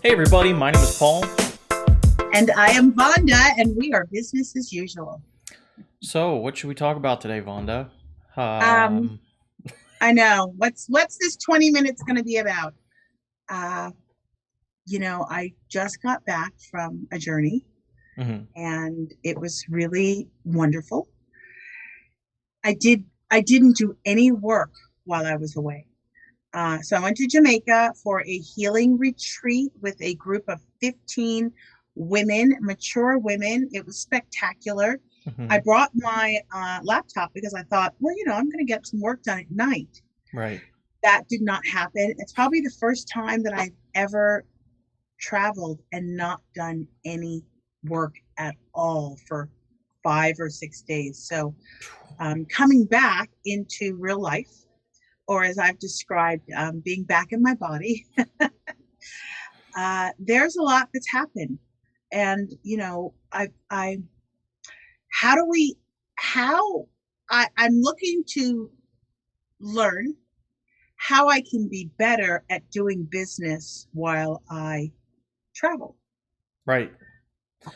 Hey everybody, my name is Paul. And I am Vonda, and we are business as usual. So, what should we talk about today, Vonda? Um, Um, I know. What's this 20 minutes going to be about? Uh, I just got back from a journey, mhm. and it was really wonderful. I didn't do any work while I was away. So I went to Jamaica for a healing retreat with a group of 15 women, mature women. It was spectacular. I Mhm. brought my laptop because I thought, well, I'm going to get some work done at night. Right. That did not happen. It's probably the first time that I've ever traveled and not done any work at all for 5 or 6 days. So coming back into real life, or as I've described, being back in my body, there's a lot that's happened. And, how do we, how I'm looking to learn how I can be better at doing business while I travel. Right.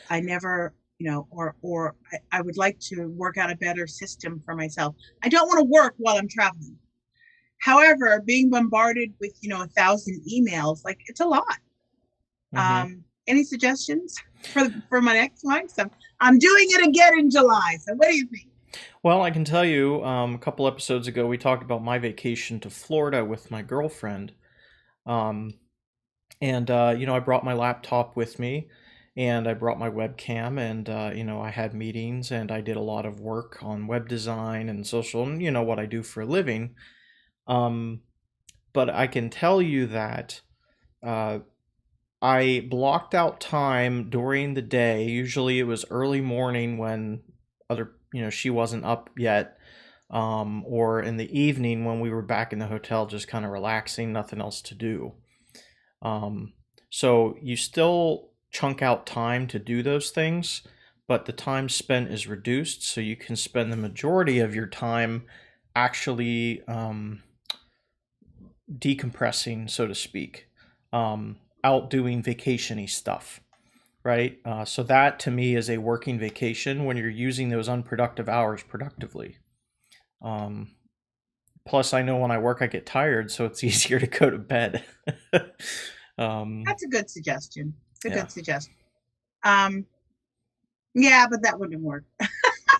I never, I would like to work out a better system for myself. I don't want to work while I'm traveling. However, being bombarded with, 1,000 emails, like it's a lot. Mhm. Any suggestions for my next one? So I'm doing it again in July. So what do you think? Well, I can tell you, a couple episodes ago, we talked about my vacation to Florida with my girlfriend. Um, I brought my laptop with me and I brought my webcam and, I had meetings and I did a lot of work on web design and social and, what I do for a living. Um, but I can tell you that uh, I blocked out time during the day. Usually it was early morning when she wasn't up yet, or in the evening when we were back in the hotel, just kind of relaxing, nothing else to do. Um, so you still chunk out time to do those things, but the time spent is reduced, so you can spend the majority of your time actually decompressing, so to speak, out doing vacationy stuff, right? So that to me is a working vacation when you're using those unproductive hours productively. Um, Plus, I know when I work, I get tired, so it's easier to go to bed. um, That's a good suggestion. It's a yeah. good suggestion. Um, yeah, but that wouldn't work.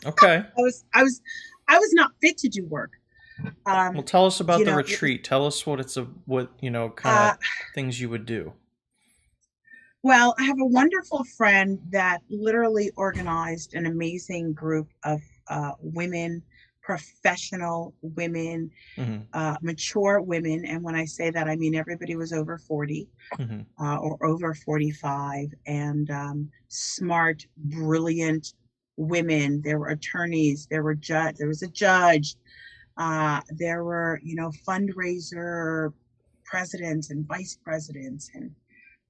Okay. I was not fit to do work. Well, Um, tell us about the it was retreat. Tell us what kind uh, of things you would do. well, I have a wonderful friend that literally organized an amazing group of women, professional women, Mm-hmm. mature women. And when I say that, I mean everybody was over 40 Mm-hmm. or over 45, and smart, brilliant women. There were attorneys, there was a judge, there were, fundraiser presidents and vice presidents and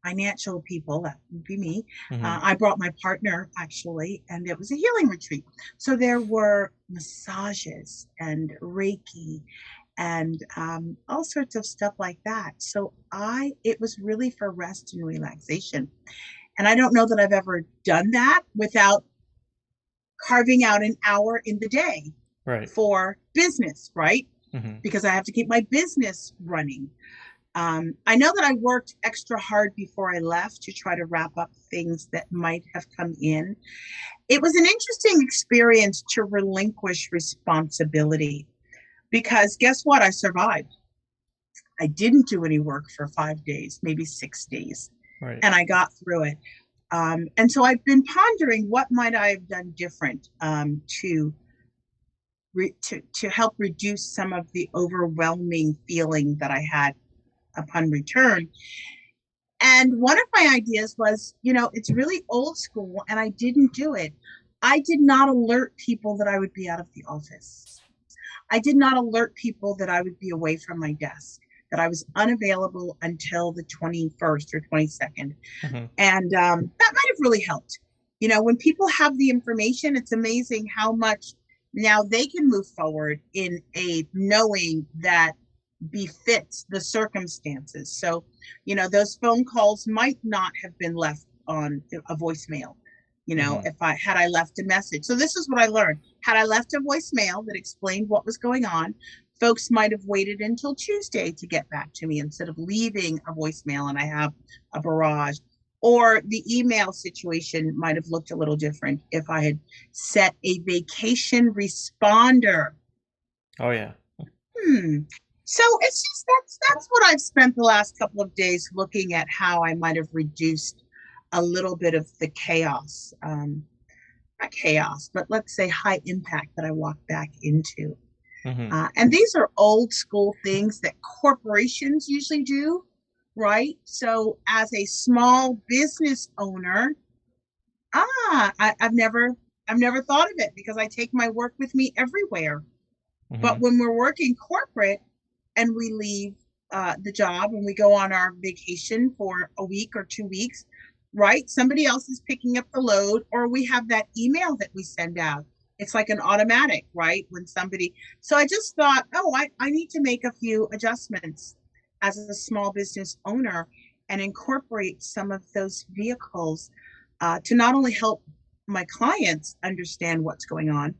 financial people. That would be me. Mm-hmm. I brought my partner actually, and it was a healing retreat. So there were massages and Reiki and all sorts of stuff like that. So it was really for rest and relaxation. And I don't know that I've ever done that without carving out an hour in the day Right. for business, right? Mm-hmm. Because I have to keep my business running. I know that I worked extra hard before I left to try to wrap up things that might have come in. It was an interesting experience to relinquish responsibility because guess what? I survived. I didn't do any work for 5 days, maybe 6 days, Right. and I got through it. And so I've been pondering what might I have done different to help reduce some of the overwhelming feeling that I had upon return. And one of my ideas was, it's really old school, and I didn't do it. I did not alert people that I would be out of the office. I did not alert people that I would be away from my desk, that I was unavailable until the 21st or 22nd. Mm-hmm. And that might have really helped. When people have the information, it's amazing how much now they can move forward in a knowing that befits the circumstances. So, those phone calls might not have been left on a voicemail. Hmm. If I left a message. So this is what I learned. Had I left a voicemail that explained what was going on, folks might have waited until Tuesday to get back to me instead of leaving a voicemail and I have a barrage. Or the email situation might have looked a little different if I had set a vacation responder. Oh yeah. Hmm. So it's just that's what I've spent the last couple of days looking at how I might have reduced a little bit of the chaos, not chaos, but let's say high impact that I walked back into. Hmm. And these are old school things that corporations usually do, right? So as a small business owner, I've never thought of it because I take my work with me everywhere. But Hmm. when we're working corporate, and we leave the job and we go on our vacation for a week or 2 weeks, right? Somebody else is picking up the load, or we have that email that we send out. It's like an automatic, right? When somebody, so I just thought, oh, I need to make a few adjustments as a small business owner and incorporate some of those vehicles to not only help my clients understand what's going on,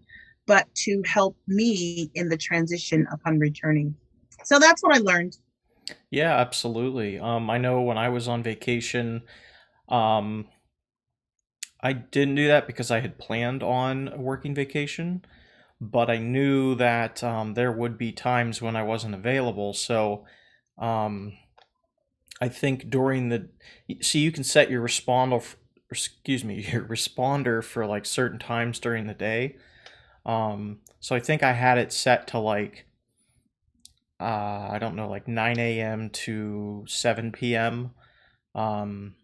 but to help me in the transition upon returning. So that's what I learned. Yeah, absolutely. I know when I was on vacation, um, I didn't do that because I had planned on a working vacation, but I knew that there would be times when I wasn't available. So um, I think during the see, you can set your excuse me, your responder for like certain times during the day. So I think I had it set to like I don't know, like 9 a.m. to 7 p.m. Um,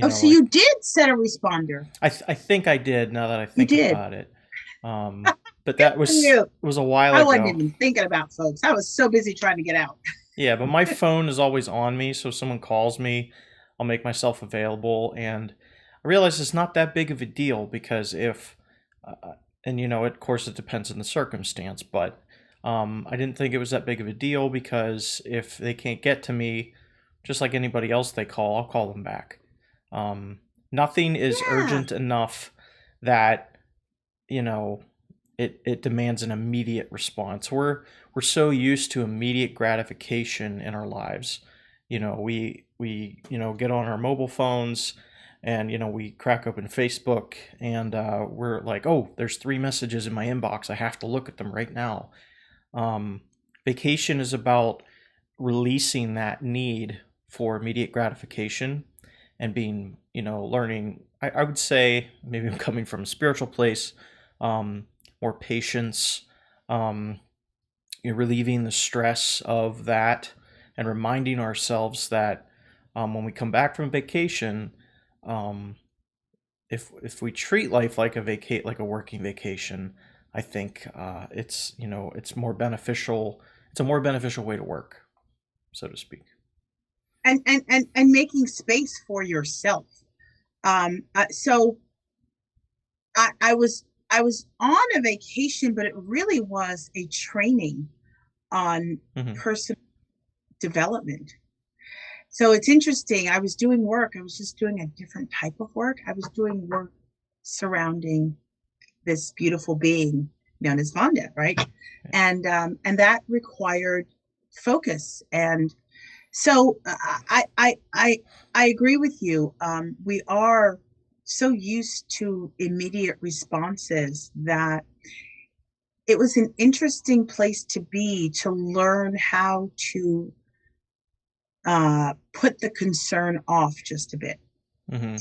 Oh, so like you did set a responder. I think I did now that I You think did. about it. But Good that for you. was a while I wasn't ago. even thinking about folks. I was so busy trying to get out. Yeah, but my phone is always on me, so if someone calls me, I'll make myself available. And I realize it's not that big of a deal because if, and of course, it depends on the circumstance, but I didn't think it was that big of a deal because if they can't get to me, just like anybody else they call, I'll call them back. Um, Nothing is Yeah. urgent enough that, you know, it demands an immediate response. We're so used to immediate gratification in our lives. We get on our mobile phones and we crack open Facebook and we're like, oh, there's 3 messages in my inbox. I have to look at them right now. Um, Vacation is about releasing that need for immediate gratification and being, learning. I would say maybe I'm coming from a spiritual place, um, more patience, um, relieving the stress of that, and reminding ourselves that when we come back from vacation, um, if we treat life like like a working vacation, I think it's more beneficial. It's a more beneficial way to work, so to speak. And making space for yourself. So I was on a vacation, but it really was a training on Hmm. personal development. So it's interesting. I was doing work. I was just doing a different type of work. I was doing work surrounding this beautiful being known as Vonda, right? And that required focus. And so I agree with you. We are so used to immediate responses that it was an interesting place to be to learn how to put the concern off just a bit. Hmm.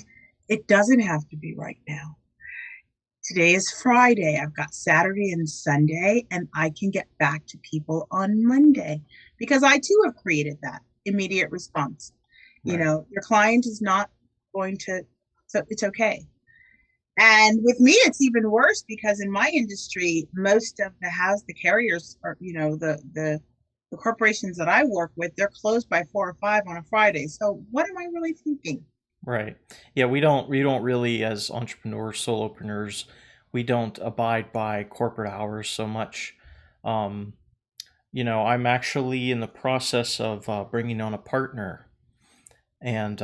It doesn't have to be right now. Today is Friday. I've got Saturday and Sunday, and I can get back to people on Monday because I too have created that immediate response. Right. Your client is not going to, so it's okay. And with me, it's even worse because in my industry, most of the carriers are, the corporations that I work with, they're closed by 4 or 5 on a Friday. So what am I really thinking? Right. Yeah, we don't really as entrepreneurs, solopreneurs, we don't abide by corporate hours so much. Um, I'm actually in the process of bringing on a partner, and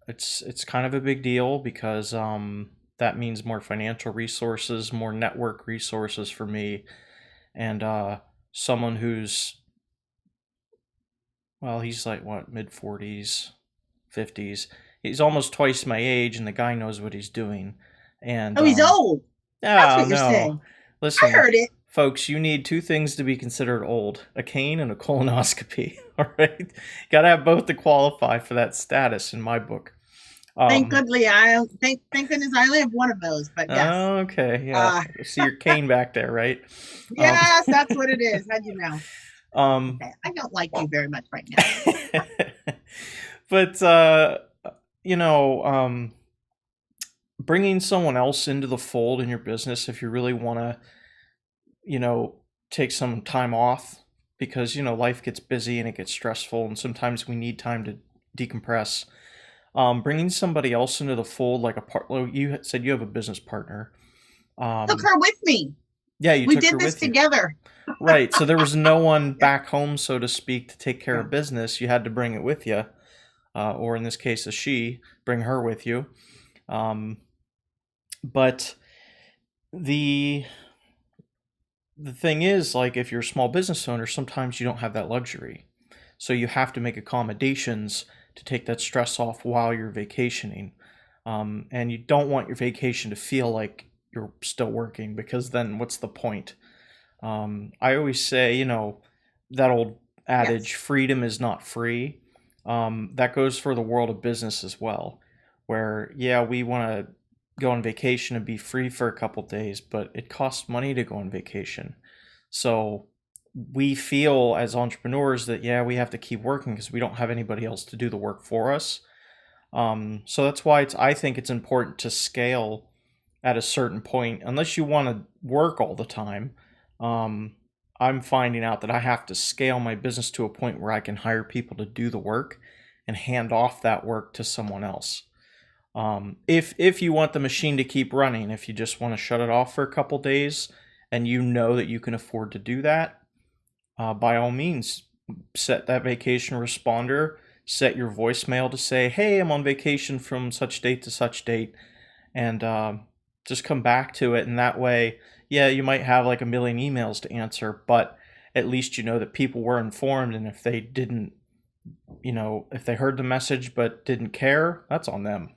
it's kind of a big deal because that means more financial resources, more network resources for me, and someone who's, well, he's like what, mid 40s, 50s. He's almost twice my age, and the guy knows what he's doing. And Oh, he's old. That's oh what you're no, saying. I listen, heard it. folks, you need two things to be considered old: a cane and a colonoscopy. All right, gotta have both to qualify for that status in my book. Thank Um, goodly I thank goodness I only have one of those, but yes. okay, yeah, Uh see your cane back there, right? Um, yes, that's what it is. How'd you know? um, Okay. I don't like you very much right now. but you know, bringing someone else into the fold in your business, if you really want to, you know, take some time off, because life gets busy and it gets stressful, and sometimes we need time to decompress. Bringing somebody else into the fold, like a part, well, you said you have a business partner. Took Um, her with me. yeah, you We took did her this with you, together. right? So there was no one Yeah, back home, so to speak, to take care yeah. of business. You had to bring it with you, or in this case, a she, bring her with you. Um, but the the thing is, like, if you're a small business owner, sometimes you don't have that luxury. So you have to make accommodations to take that stress off while you're vacationing. And you don't want your vacation to feel like you're still working, because then what's the point? I always say, that old adage, Yes. freedom is not free. That goes for the world of business as well, where, yeah, we want to go on vacation and be free for a couple days, but it costs money to go on vacation. So we feel as entrepreneurs that, yeah, we have to keep working because we don't have anybody else to do the work for us. So that's why I think it's important to scale at a certain point, unless you want to work all the time. Um, I'm finding out that I have to scale my business to a point where I can hire people to do the work and hand off that work to someone else. If you want the machine to keep running, if you just want to shut it off for a couple days, and you know that you can afford to do that, by all means, set that vacation responder, set your voicemail to say, hey, I'm on vacation from such date to such date, and just come back to it. And that way, yeah, you might have like a million emails to answer, but at least you know that people were informed. And if they didn't, if they heard the message but didn't care, that's on them.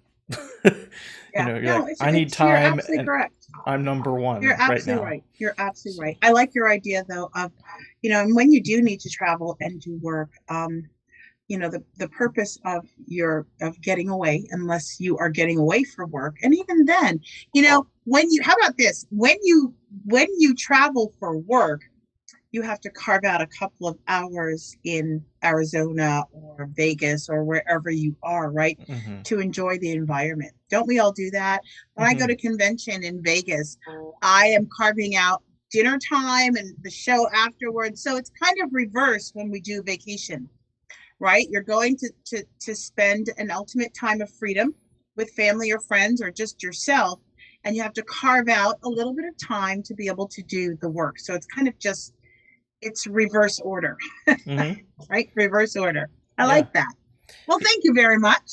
Yeah. You're No, like, I need it's you're time absolutely and correct. I'm number You're one right absolutely now. right. You're absolutely right. I like your idea though of, and when you do need to travel and do work, the purpose of getting away, unless you are getting away for work, and even then, when you how about this? When you travel for work, you have to carve out a couple of hours in Arizona or Vegas or wherever you are, right? Mm-hmm. To enjoy the environment. Don't we all do that? When I go Mm-hmm. to convention in Vegas, I am carving out dinner time and the show afterwards. So it's kind of reverse when we do vacation, right? You're going to spend an ultimate time of freedom with family or friends or just yourself, and you have to carve out a little bit of time to be able to do the work. So it's kind of just it's reverse order, Mm-hmm. right? Reverse order. I Yeah. like that. Well, thank you very much.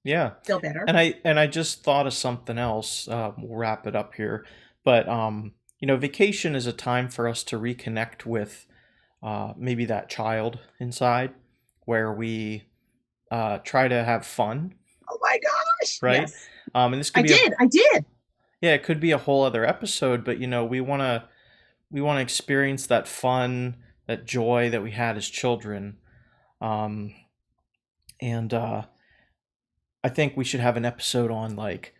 Yeah. Feel better. And I just thought of something else. We'll wrap it up here. But vacation is a time for us to reconnect with maybe that child inside, where we try to have fun, Oh my gosh. right? Yes. And this could I be a did. I did. yeah, it could be a whole other episode, but we want to experience that fun, that joy that we had as children. Um, and I think we should have an episode on, like,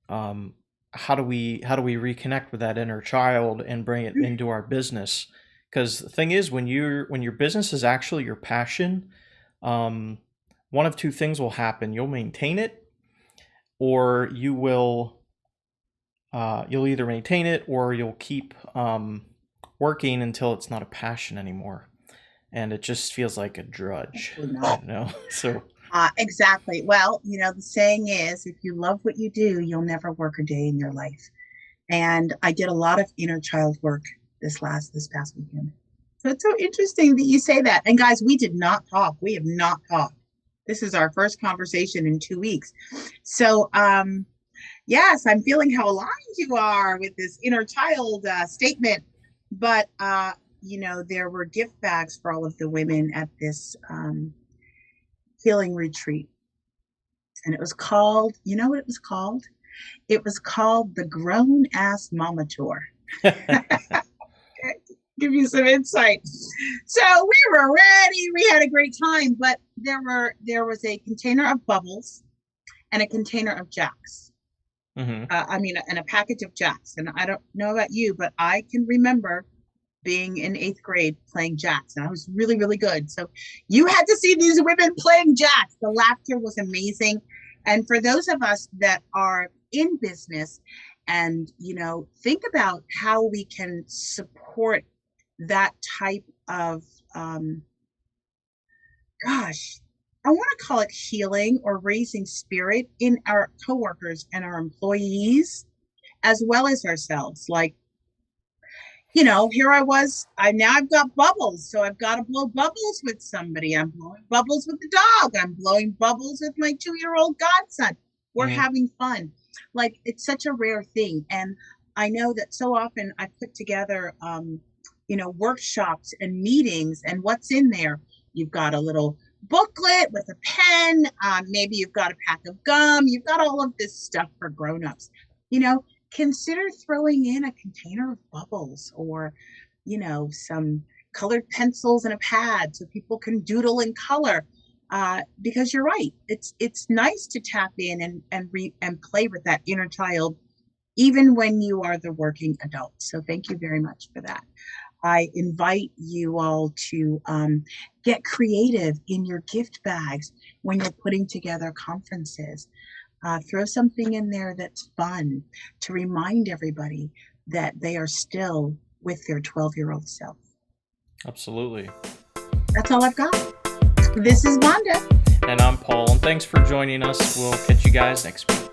um, how do we reconnect with that inner child and bring it into our business? Because the thing is, when your business is actually your passion, um, one of two things will happen: you'll maintain it, or you'll either maintain it or you'll keep working until it's not a passion anymore, and it just feels like a drudge, Hopefully not. So Exactly. Well, the saying is, if you love what you do, you'll never work a day in your life. And I did a lot of inner child work this past weekend. So it's so interesting that you say that. And guys, we did not talk. We have not talked. This is our first conversation in 2 weeks. So, yes, I'm feeling how aligned you are with this inner child statement. But, there were gift bags for all of the women at this healing retreat. And it was called, you know what it was called? It was called the Grown Ass Mama Tour. Give you some insight. So we were ready. We had a great time, but there was a container of bubbles and a container of Jacks. Hmm. And a package of Jacks. And I don't know about you, but I can remember being in 8th grade playing Jacks, and I was really, really good. So you had to see these women playing Jacks. The laughter was amazing. And for those of us that are in business and, think about how we can support that type of, gosh, I want to call it healing or raising spirit in our coworkers and our employees, as well as ourselves. Like, here I was. I've got bubbles, so I've got to blow bubbles with somebody. I'm blowing bubbles with the dog. I'm blowing bubbles with my 2-year-old godson. We're Hmm. having fun. Like, it's such a rare thing, and I know that so often I put together, workshops and meetings, and what's in there? You've got a little booklet with a pen. Maybe you've got a pack of gum. You've got all of this stuff for grown-ups. You know, consider throwing in a container of bubbles or, some colored pencils and a pad so people can doodle in color. Because you're right, it's nice to tap in and play with that inner child, even when you are the working adult. So thank you very much for that. I invite you all to get creative in your gift bags when you're putting together conferences. Throw something in there that's fun to remind everybody that they are still with their 12-year-old self. Absolutely. That's all I've got. This is Vonda. And I'm Paul, and thanks for joining us. We'll catch you guys next week.